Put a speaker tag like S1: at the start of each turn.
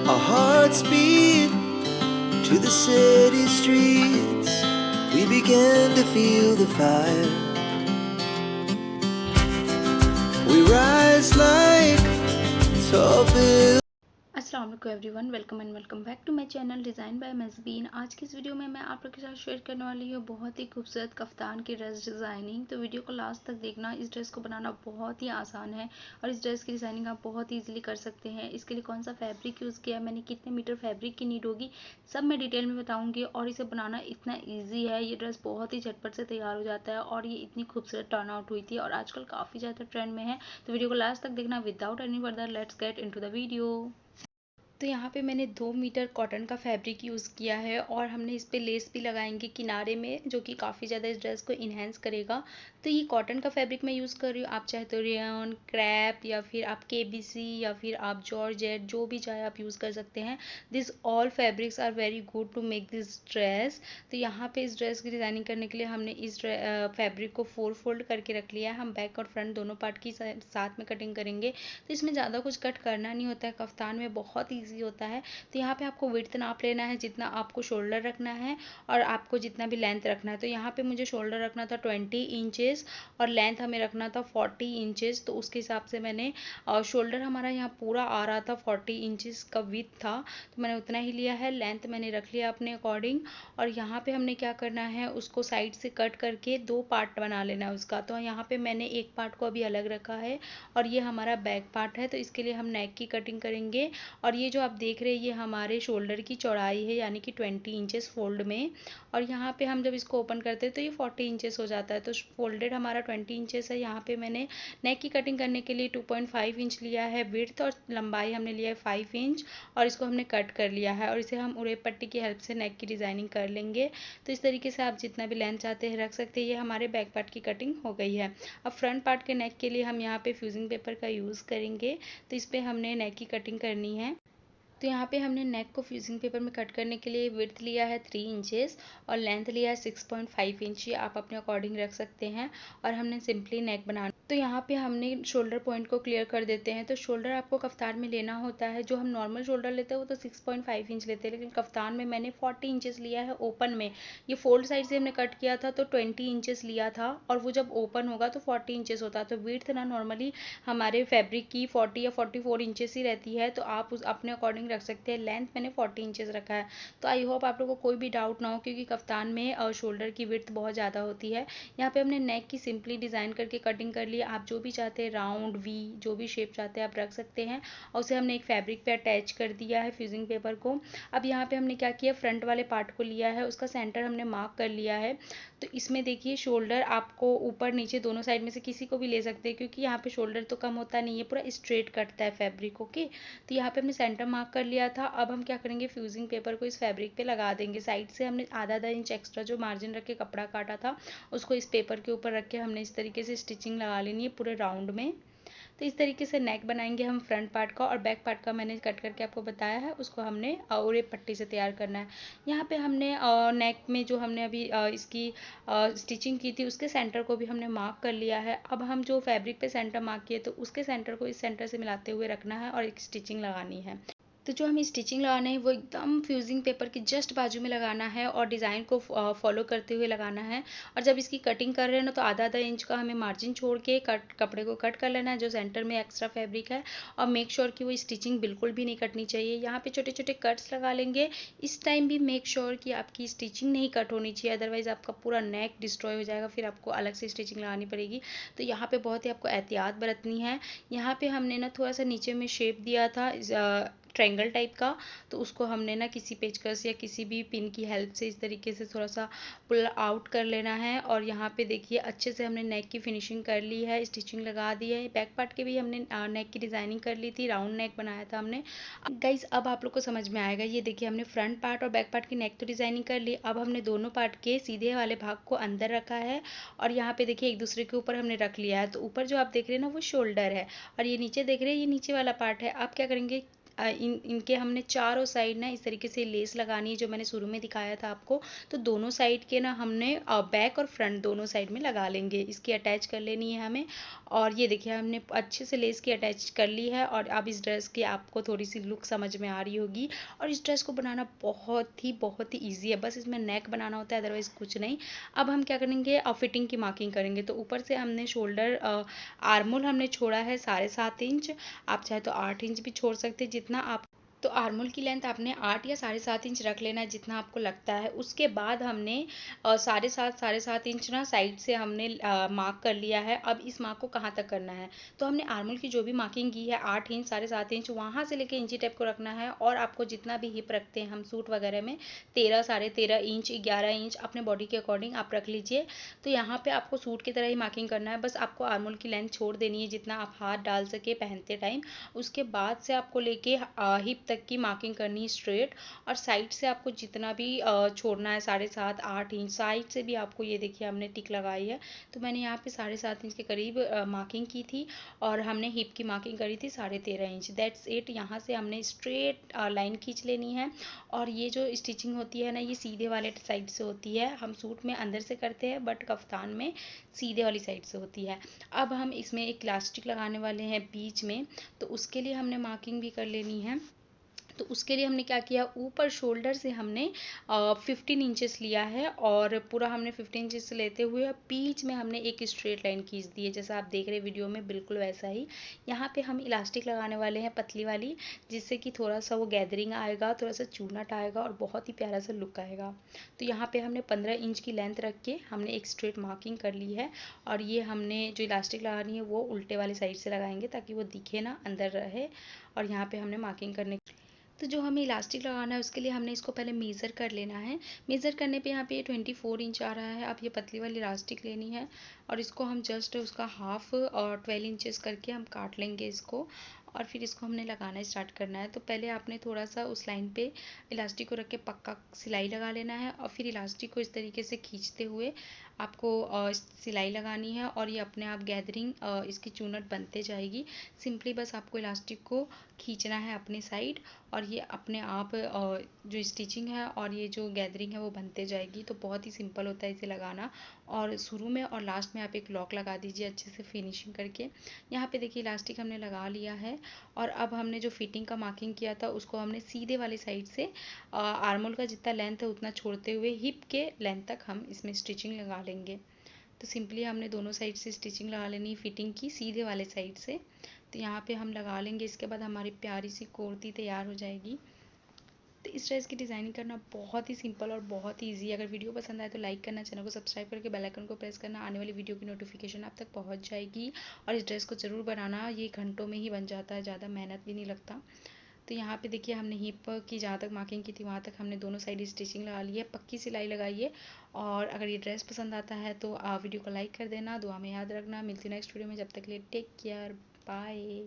S1: Our hearts beat to the city streets. We began to feel the fire. We rise like tall buildings.
S2: अस्सलाम वालेकुम everyone, welcome back to my channel design by Mazbeen. आज की इस video में मैं आप लोग के साथ शेयर करने वाली हूँ बहुत ही खूबसूरत कफ्तान की ड्रेस डिज़ाइनिंग। तो वीडियो को लास्ट तक देखना। इस ड्रेस को बनाना बहुत ही आसान है और इस ड्रेस की डिज़ाइनिंग आप बहुत ही ईजिली कर सकते हैं। इसके लिए कौन सा फैब्रिक यूज़ किया है, मैंने कितने मीटर फैब्रिक की नीड होगी, सब मैं डिटेल में बताऊँगी। और इसे बनाना इतना ईजी है, ये ड्रेस बहुत ही झटपट से तैयार हो जाता है और ये इतनी खूबसूरत टर्न आउट हुई थी और आजकल काफ़ी ज़्यादा ट्रेंड में है। तो वीडियो को लास्ट तक देखना। Without any further let's get into the video. तो यहाँ पे मैंने 2 मीटर कॉटन का फैब्रिक यूज़ किया है और हमने इस पे लेस भी लगाएंगे किनारे में, जो कि काफ़ी ज़्यादा इस ड्रेस को इन्हेंस करेगा। तो ये कॉटन का फैब्रिक मैं यूज़ कर रही हूँ। आप चाहे तो रेयन, क्रैप या फिर आप केबीसी या फिर आप जॉर्जेट, जो भी चाहे आप यूज़ कर सकते हैं। This all fabrics are very good to make this dress. तो यहाँ पे इस ड्रेस की डिज़ाइनिंग करने के लिए हमने इस फैब्रिक को 4 फोल्ड करके रख लिया है। हम बैक और फ्रंट दोनों पार्ट की साथ में कटिंग करेंगे। तो इसमें ज़्यादा कुछ कट करना नहीं होता है, कफ्तान में बहुत ईजी होता है। तो यहाँ पे आपको विड्थ नाप लेना है, जितना आपको शोल्डर रखना है और आपको जितना भी लेंथ रखना है। तो यहाँ पे मुझे शोल्डर रखना था 20 इंचेस और लेंथ हमें रखना था 40 इंचेस। तो उसके हिसाब से मैंने शोल्डर हमारा यहाँ पूरा आ रहा था, 40 इंचेस का विड्थ था, तो मैंने उतना ही लिया है। लेंथ मैंने रख लिया अपने अकॉर्डिंग। और यहाँ पे हमने क्या करना है, उसको साइड से कट करके 2 पार्ट बना लेना है उसका। तो यहाँ पे मैंने एक पार्ट को अभी अलग रखा है और ये हमारा बैक पार्ट है। तो इसके लिए हम नेक की कटिंग करेंगे। और ये जो आप देख रहे हैं ये हमारे शोल्डर की चौड़ाई है, यानी कि 20 इंचेस फोल्ड में। और यहाँ पे हम जब इसको ओपन करते हैं तो ये 40 इंचेस हो जाता है। तो फोल्डेड हमारा 20 इंचेस है। यहाँ पे मैंने नेक की कटिंग करने के लिए 2.5 इंच लिया है विड्थ और लंबाई हमने लिया है 5 इंच और इसको हमने कट कर लिया है और इसे हम उरेप पट्टी की हेल्प से नेक की डिज़ाइनिंग कर लेंगे। तो इस तरीके से आप जितना भी लेंथ चाहते हैं रख सकते हैं। ये हमारे बैक पार्ट की कटिंग हो गई है। अब फ्रंट पार्ट के नेक के लिए हम यहाँ पे फ्यूजिंग पेपर का यूज़ करेंगे। तो इस पर हमने नेक की कटिंग करनी है। तो यहाँ पे हमने नेक को फ्यूजिंग पेपर में कट करने के लिए विड्थ लिया है 3 इंचेस और लेंथ लिया है 6.5 इंच। ये आप अपने अकॉर्डिंग रख सकते हैं। और हमने सिंपली नेक बनाना। तो यहाँ पे हमने शोल्डर पॉइंट को क्लियर कर देते हैं। तो शोल्डर आपको कफ्तान में लेना होता है, जो हम नॉर्मल शोल्डर लेते हैं वो तो 6.5 इंच लेते हैं, लेकिन कफ्तान में मैंने 40 इंचेस लिया है ओपन में। ये फोल्ड साइड से हमने कट किया था तो 20 इंचेस लिया था और वो जब ओपन होगा तो 40 इंचेस होता है। तो विड्थ ना नॉर्मली हमारे फैब्रिक की 40 या 44 इंचेस ही रहती है, तो आप उस अपने अकॉर्डिंग रख सकते हैं। लेंथ मैंने 40 इंचेस रखा है। तो आई होप आप लोगों को कोई भी डाउट ना हो, क्योंकि कफ्तान में शोल्डर की विड्थ बहुत ज़्यादा होती है। यहाँ पे हमने नेक की सिंपली डिज़ाइन करके कटिंग कर ली। आप जो भी चाहते हैं, राउंड, वी, जो भी शेप चाहते हैं आप रख सकते हैं। और उसे हमने एक फैब्रिक पे अटैच कर दिया है फ्यूजिंग पेपर को। अब यहाँ पे हमने क्या किया, फ्रंट वाले पार्ट को लिया है, उसका सेंटर हमने मार्क कर लिया है। तो इसमें देखिए शोल्डर आपको ऊपर नीचे दोनों साइड में से किसी को भी ले सकते हैं, क्योंकि यहाँ पे शोल्डर तो कम होता नहीं है, पूरा स्ट्रेट कटता है फैब्रिक। ओके, तो यहाँ पे हमने सेंटर मार्क कर लिया था। अब हम क्या करेंगे, फ्यूजिंग पेपर को इस फैब्रिक पे लगा देंगे। साइड से हमने आधा इंच एक्स्ट्रा जो मार्जिन रख के कपड़ा काटा था उसको इस पेपर के ऊपर रख के हमने इस तरीके से स्टिचिंग लगा लेनी है पूरे राउंड में। तो इस तरीके से नेक बनाएंगे हम फ्रंट पार्ट का। और बैक पार्ट का मैंने कट करके आपको बताया है, उसको हमने और एक पट्टी से तैयार करना है। यहाँ पे हमने नेक में जो हमने अभी इसकी स्टिचिंग की थी उसके सेंटर को भी हमने मार्क कर लिया है। अब हम जो फैब्रिक पे सेंटर मार्क किए तो उसके सेंटर को इस सेंटर से मिलाते हुए रखना है और एक स्टिचिंग लगानी है। तो जो हमें स्टिचिंग लगाना है वो एकदम फ्यूजिंग पेपर के जस्ट बाजू में लगाना है और डिज़ाइन को फॉलो करते हुए लगाना है। और जब इसकी कटिंग कर रहे हैं ना तो आधा इंच का हमें मार्जिन छोड़ के कपड़े को कट कर लेना है, जो सेंटर में एक्स्ट्रा फैब्रिक है। और मेक श्योर कि वो स्टिचिंग बिल्कुल भी नहीं कटनी चाहिए। यहाँ पे छोटे छोटे कट्स लगा लेंगे। इस टाइम भी मेक श्योर कि आपकी स्टिचिंग नहीं कट होनी चाहिए, अदरवाइज़ आपका पूरा नेक डिस्ट्रॉय हो जाएगा, फिर आपको अलग से स्टिचिंग लगानी पड़ेगी। तो यहाँ पे बहुत ही आपको एहतियात बरतनी है। यहाँ पे हमने ना थोड़ा सा नीचे में शेप दिया था ट्रायंगल टाइप का, तो उसको हमने ना किसी पेचकस या किसी भी पिन की हेल्प से इस तरीके से थोड़ा सा पुल आउट कर लेना है। और यहाँ पे देखिए अच्छे से हमने नेक की फिनिशिंग कर ली है, स्टिचिंग लगा दी है। बैक पार्ट के भी हमने नेक की डिज़ाइनिंग कर ली थी, राउंड नेक बनाया था हमने। गाइज अब आप लोग को समझ में आएगा। ये देखिए हमने फ्रंट पार्ट और बैक पार्ट की नेक तो डिज़ाइनिंग कर ली। अब हमने दोनों पार्ट के सीधे वाले भाग को अंदर रखा है और यहाँ पे देखिए एक दूसरे के ऊपर हमने रख लिया है। तो ऊपर जो आप देख रहे हैं ना वो शोल्डर है और ये नीचे देख रहे हैं ये नीचे वाला पार्ट है। आप क्या करेंगे, इनके हमने चारों साइड ना इस तरीके से लेस लगानी है, जो मैंने शुरू में दिखाया था आपको। तो दोनों साइड के ना हमने बैक और फ्रंट दोनों साइड में लगा लेंगे, इसकी अटैच कर लेनी है हमें। और ये देखिए हमने अच्छे से लेस की अटैच कर ली है। और अब इस ड्रेस की आपको थोड़ी सी लुक समझ में आ रही होगी। और इस ड्रेस को बनाना बहुत ही ईजी है, बस इसमें नेक बनाना होता है, अदरवाइज कुछ नहीं। अब हम क्या करेंगे, फिटिंग की मार्किंग करेंगे। तो ऊपर से हमने शोल्डर आर्मोल हमने छोड़ा है 7.5 इंच। आप चाहे तो 8 इंच भी छोड़ सकते हैं, जितना आप। तो आर्मोल की लेंथ आपने 8 या 7.5 इंच रख लेना है, जितना आपको लगता है। उसके बाद हमने 7.5 इंच ना साइड से हमने मार्क कर लिया है। अब इस मार्क को कहाँ तक करना है, तो हमने आर्मोल की जो भी मार्किंग की है 8 इंच 7.5 इंच, वहाँ से लेके इंची टेप को रखना है। और आपको जितना भी हिप रखते हैं हम सूट वगैरह में, 13 13.5 इंच 11 इंच अपने बॉडी के अकॉर्डिंग आप रख लीजिए। तो यहाँ पे आपको सूट की तरह ही मार्किंग करना है, बस आपको आर्मोल की लेंथ छोड़ देनी है जितना आप हाथ डाल सके पहनते टाइम। उसके बाद से आपको लेके हिप तक की मार्किंग करनी है स्ट्रेट। और साइड से आपको जितना भी छोड़ना है 7.5 8 इंच साइड से भी आपको, ये देखिए हमने टिक लगाई है। तो मैंने यहाँ पे 7.5 इंच के करीब मार्किंग की थी। और हमने हिप की मार्किंग करी थी 13.5 इंच। That's it. यहाँ से हमने स्ट्रेट लाइन खींच लेनी है। और ये जो स्टिचिंग होती है ना, ये सीधे वाले साइड से होती है। हम सूट में अंदर से करते हैं, बट कफ्तान में सीधे वाली साइड से होती है। अब हम इसमें एक इलास्टिक लगाने वाले हैं बीच में। तो उसके लिए हमने मार्किंग भी कर लेनी है। तो उसके लिए हमने क्या किया, ऊपर शोल्डर से हमने 15 इंचेस लिया है। और पूरा हमने 15 इंचेस लेते हुए बीच में हमने एक स्ट्रेट लाइन खींच दी है, जैसा आप देख रहे हैं वीडियो में, बिल्कुल वैसा ही। यहाँ पे हम इलास्टिक लगाने वाले हैं पतली वाली, जिससे कि थोड़ा सा वो गैदरिंग आएगा, थोड़ा सा चूनट आएगा और बहुत ही प्यारा सा लुक आएगा। तो यहाँ पे हमने 15 इंच की लेंथ रख के हमने एक स्ट्रेट मार्किंग कर ली है। और ये हमने जो इलास्टिक लगानी है वो उल्टे वाली साइड से लगाएंगे, ताकि वो दिखे ना, अंदर रहे। और यहाँ पे हमने मार्किंग करने, तो जो हमें इलास्टिक लगाना है उसके लिए हमने इसको पहले मेज़र कर लेना है। मेज़र करने पे यहाँ पे 24 इंच आ रहा है। अब ये पतली वाली इलास्टिक लेनी है। और इसको हम जस्ट उसका हाफ और 12 इंचेस करके हम काट लेंगे इसको। और फिर इसको हमने लगाना स्टार्ट करना है। तो पहले आपने थोड़ा सा उस लाइन पे इलास्टिक को रख के पक्का सिलाई लगा लेना है। और फिर इलास्टिक को इस तरीके से खींचते हुए आपको सिलाई लगानी है। और ये अपने आप गैदरिंग इसकी चूनट बनते जाएगी। सिंपली बस आपको इलास्टिक को खींचना है अपनी साइड, और ये अपने आप जो स्टिचिंग है और ये जो गैदरिंग है वो बनते जाएगी। तो बहुत ही सिंपल होता है इसे लगाना। और शुरू में और लास्ट में आप एक लॉक लगा दीजिए अच्छे से फिनिशिंग करके। यहाँ पे देखिए इलास्टिक हमने लगा लिया है। और अब हमने जो फिटिंग का मार्किंग किया था उसको हमने सीधे वाली साइड से आर्मोल का जितना लेंथ है उतना छोड़ते हुए हिप के लेंथ तक हम इसमें स्टिचिंग लगा लेंगे। तो सिंपली हमने दोनों साइड से स्टिचिंग लगा लेनी है फिटिंग की, सीधे वाले साइड से। तो यहाँ पे हम लगा लेंगे, इसके बाद हमारी प्यारी सी कुर्ती तैयार हो जाएगी। तो इस ड्रेस की डिज़ाइनिंग करना बहुत ही सिंपल और बहुत ही ईजी है। अगर वीडियो पसंद आए तो लाइक करना, चैनल को सब्सक्राइब करके बेल आइकन को प्रेस करना, आने वाली वीडियो की नोटिफिकेशन आप तक पहुँच जाएगी। और इस ड्रेस को ज़रूर बनाना, ये घंटों में ही बन जाता है, ज़्यादा मेहनत भी नहीं लगता। तो यहाँ पे देखिए हमने हिप की जहाँ तक मार्किंग की थी वहाँ तक हमने दोनों साइड स्टिचिंग लगा ली है, पक्की सिलाई लगाइए। और अगर ये ड्रेस पसंद आता है तो वीडियो को लाइक कर देना, दुआ में याद रखना। मिलती हूँ नेक्स्ट वीडियो में, जब तक के लिए टेक केयर, बाय।